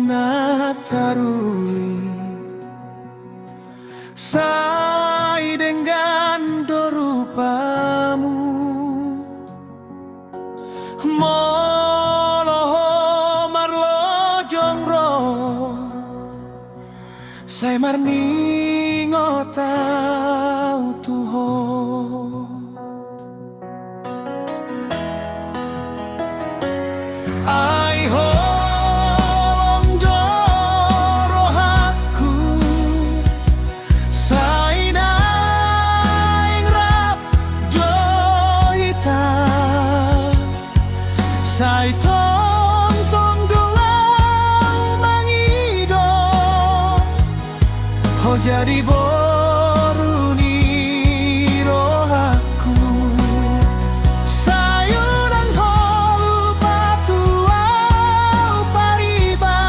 nataruli sai dengan dorupamu moloho marlo jongro sai marni ngotau tuho ai holong joro haku sai naing rap joita sai tong doang mangido ho jadi boruni rohaku sayuran holu patuau pariba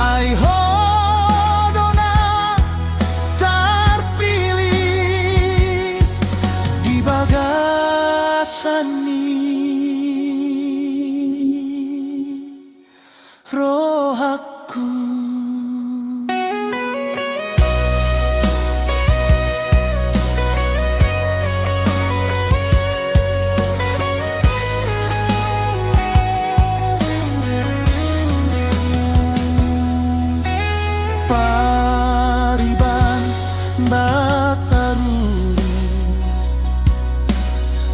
ai hodona terpilih di bagasani rohaku. Pariban bataruli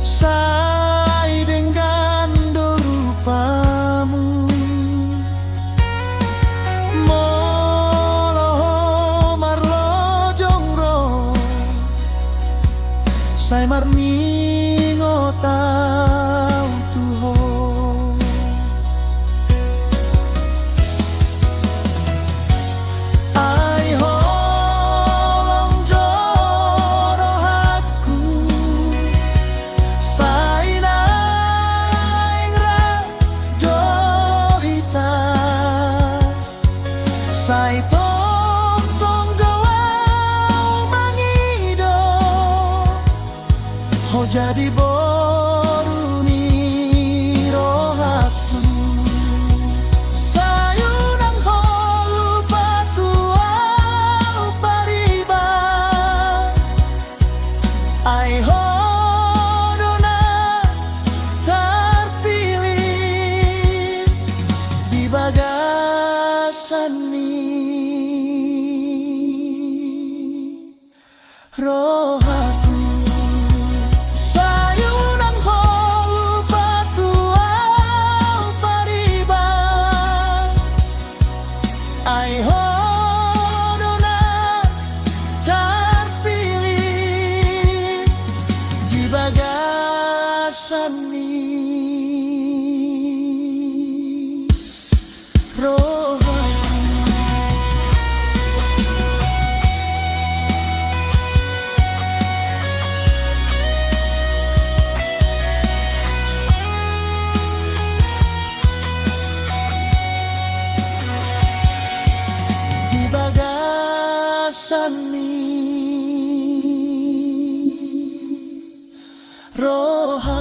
sai dengan dorupamu moloho marlo jongro sai marni ngotau tuho ai holong joro haku sai naing rajohita sai tong gawau mangido ho jadi boruni rohaku sayuran holu patuau pariba ai hodona terpilih di bagasani rohaku sayuran holu patuau pariba ai hodona terpilih di bagasani rohaku. Di bagasani rohaku.